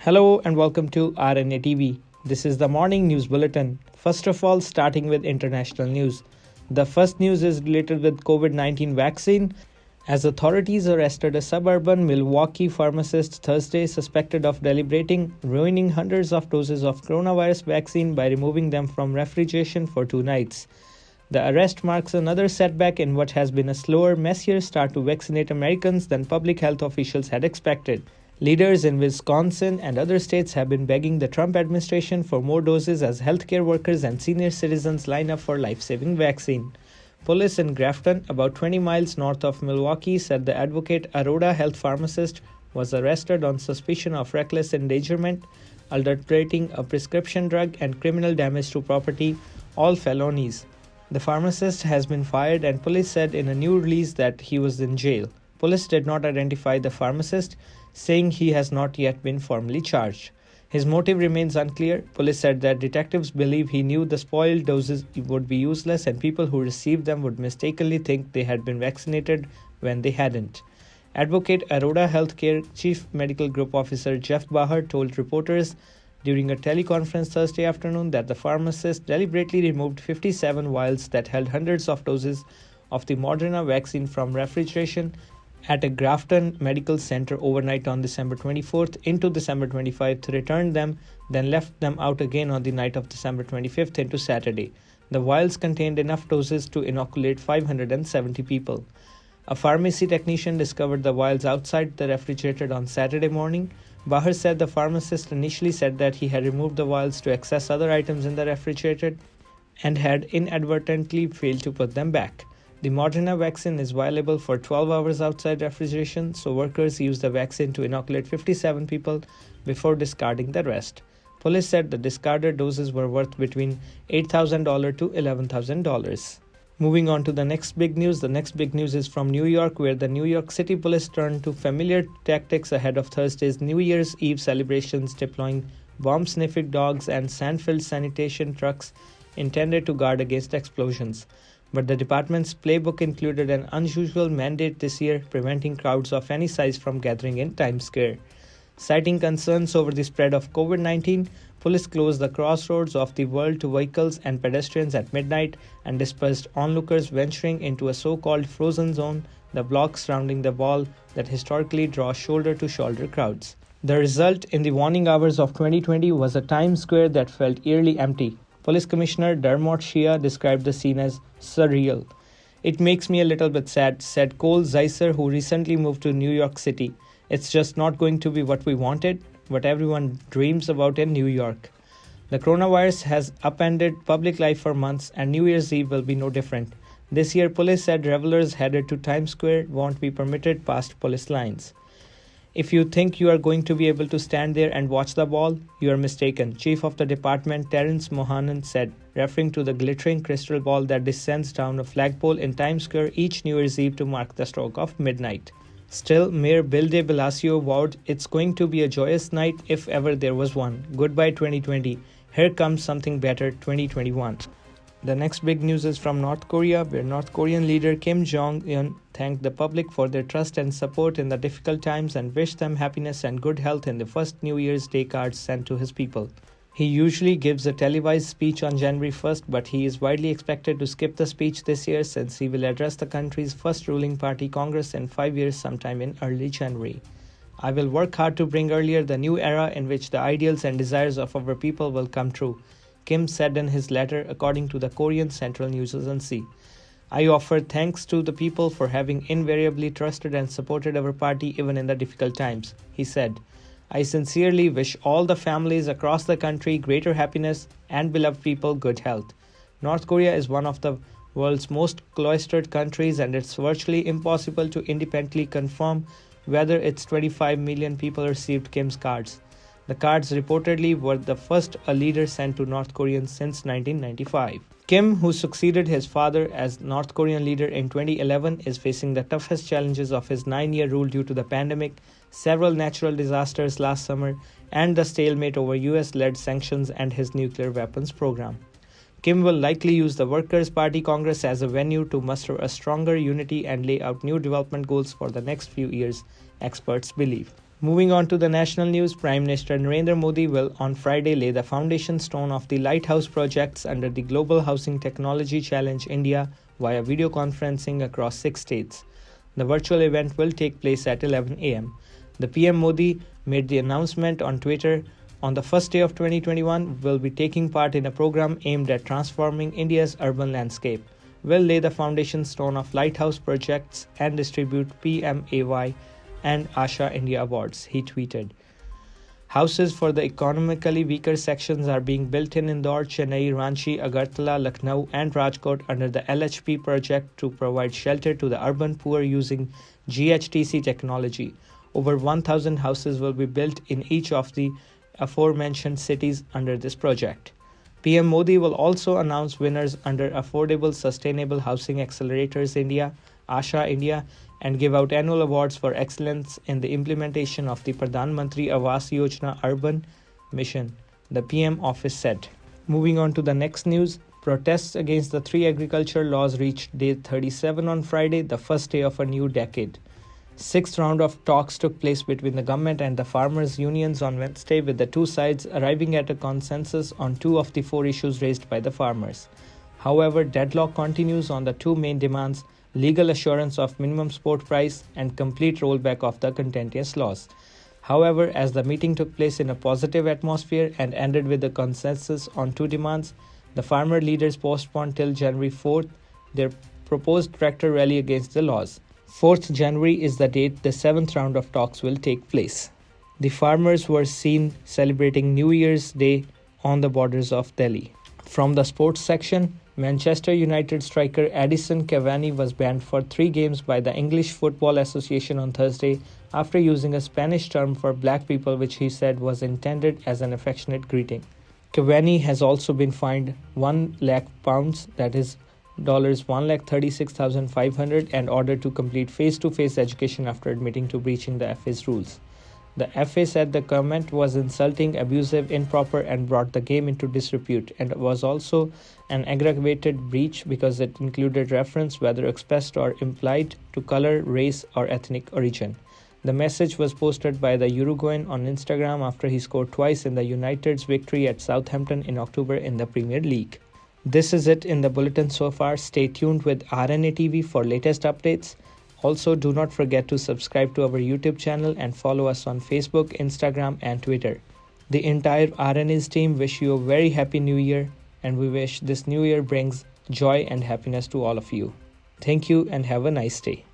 Hello and welcome to RNA TV. This is the morning news bulletin. First of all, starting with international news. The first news is related with COVID-19 vaccine, as authorities arrested a suburban Milwaukee pharmacist Thursday suspected of deliberating ruining hundreds of doses of coronavirus vaccine by removing them from refrigeration for 2 nights. The arrest marks another setback in what has been a slower, messier start to vaccinate Americans than public health officials had expected. Leaders in Wisconsin and other states have been begging the Trump administration for more doses as healthcare workers and senior citizens line up for life-saving vaccine. Police in Grafton, about 20 miles north of Milwaukee, said the Advocate Aurora health pharmacist was arrested on suspicion of reckless endangerment, adulterating a prescription drug, and criminal damage to property, all felonies. The pharmacist has been fired, and police said in a new release that he was in jail. Police did not identify the pharmacist, saying he has not yet been formally charged. His motive remains unclear. Police said that detectives believe he knew the spoiled doses would be useless and people who received them would mistakenly think they had been vaccinated when they hadn't. Advocate Aurora Healthcare Chief Medical Group Officer Jeff Baher told reporters during a teleconference Thursday afternoon that the pharmacist deliberately removed 57 vials that held hundreds of doses of the Moderna vaccine from refrigeration at a Grafton Medical Center overnight on December 24th into December 25th, returned them, then left them out again on the night of December 25th into Saturday. The vials contained enough doses to inoculate 570 people. A pharmacy technician discovered the vials outside the refrigerator on Saturday morning. Baher said the pharmacist initially said that he had removed the vials to access other items in the refrigerator and had inadvertently failed to put them back. The Moderna vaccine is viable for 12 hours outside refrigeration, so workers used the vaccine to inoculate 57 people before discarding the rest. Police said the discarded doses were worth between $8,000 to $11,000. Moving on to the next big news. The next big news is from New York, where the New York City Police turned to familiar tactics ahead of Thursday's New Year's Eve celebrations, deploying bomb-sniffing dogs and sand-filled sanitation trucks intended to guard against explosions. But the department's playbook included an unusual mandate this year, preventing crowds of any size from gathering in Times Square. Citing concerns over the spread of COVID-19, police closed the crossroads of the world to vehicles and pedestrians at midnight and dispersed onlookers venturing into a so-called frozen zone, the block surrounding the wall that historically draws shoulder-to-shoulder crowds. The result in the waning hours of 2020 was a Times Square that felt eerily empty. Police Commissioner Dermot Shea described the scene as surreal. "It makes me a little bit sad," said Cole Zeiser, who recently moved to New York City. "It's just not going to be what we wanted, what everyone dreams about in New York." The coronavirus has upended public life for months, and New Year's Eve will be no different. This year, police said revelers headed to Times Square won't be permitted past police lines. "If you think you are going to be able to stand there and watch the ball, you are mistaken," Chief of the Department Terence Mohanan said, referring to the glittering crystal ball that descends down a flagpole in Times Square each New Year's Eve to mark the stroke of midnight. Still, Mayor Bill de Blasio vowed it's going to be a joyous night if ever there was one. Goodbye 2020. Here comes something better, 2021. The next big news is from North Korea, where North Korean leader Kim Jong-un thanked the public for their trust and support in the difficult times and wished them happiness and good health in the first New Year's Day cards sent to his people. He usually gives a televised speech on January 1st, but he is widely expected to skip the speech this year since he will address the country's first ruling party Congress in 5 years sometime in early January. "I will work hard to bring earlier the new era in which the ideals and desires of our people will come true," Kim said in his letter, according to the Korean Central News Agency. "I offer thanks to the people for having invariably trusted and supported our party even in the difficult times," he said. "I sincerely wish all the families across the country greater happiness and beloved people good health." North Korea is one of the world's most cloistered countries, and it's virtually impossible to independently confirm whether its 25 million people received Kim's cards. The cards reportedly were the first a leader sent to North Koreans since 1995. Kim, who succeeded his father as North Korean leader in 2011, is facing the toughest challenges of his 9-year rule due to the pandemic, several natural disasters last summer, and the stalemate over US-led sanctions and his nuclear weapons program. Kim will likely use the Workers' Party Congress as a venue to muster a stronger unity and lay out new development goals for the next few years, experts believe. Moving on to the national news, Prime Minister Narendra Modi will on Friday lay the foundation stone of the lighthouse projects under the Global Housing Technology Challenge India via video conferencing across 6 states. The virtual event will take place at 11 a.m. The PM Modi made the announcement on Twitter. On the first day of 2021, will be taking part in a program aimed at transforming India's urban landscape. Will lay the foundation stone of lighthouse projects and distribute PMAY and Asha India awards, he tweeted. Houses for the economically weaker sections are being built in Indore, Chennai, Ranchi, Agartala, Lucknow and Rajkot under the LHP project to provide shelter to the urban poor using GHTC technology. Over 1,000 houses will be built in each of the aforementioned cities under this project. PM Modi will also announce winners under Affordable Sustainable Housing Accelerators India, Asha India, and give out annual awards for excellence in the implementation of the Pradhan Mantri Awas Yojana Urban Mission, the PM office said. Moving on to the next news, protests against the 3 agriculture laws reached day 37 on Friday, the first day of a new decade. 6th round of talks took place between the government and the farmers' unions on Wednesday, with the two sides arriving at a consensus on 2 of the 4 issues raised by the farmers. However, deadlock continues on the 2 main demands: legal assurance of minimum support price and complete rollback of the contentious laws. However, as the meeting took place in a positive atmosphere and ended with a consensus on 2 demands, the farmer leaders postponed till January 4th their proposed tractor rally against the laws. 4th January is the date the 7th round of talks will take place. The farmers were seen celebrating New Year's Day on the borders of Delhi. From the sports section, Manchester United striker Edison Cavani was banned for 3 games by the English Football Association on Thursday after using a Spanish term for black people which he said was intended as an affectionate greeting. Cavani has also been fined £1 lakh, that is $136,500, and ordered to complete face-to-face education after admitting to breaching the FA's rules. The FA said the comment was insulting, abusive, improper and brought the game into disrepute, and was also an aggravated breach because it included reference, whether expressed or implied, to color, race or ethnic origin. The message was posted by the Uruguayan on Instagram after he scored twice in the United's victory at Southampton in October in the Premier League. This is it in the bulletin so far. Stay tuned with RNA TV for latest updates. Also, do not forget to subscribe to our YouTube channel and follow us on Facebook, Instagram and Twitter. The entire RNA's team wish you a very happy new year, and we wish this new year brings joy and happiness to all of you. Thank you and have a nice day.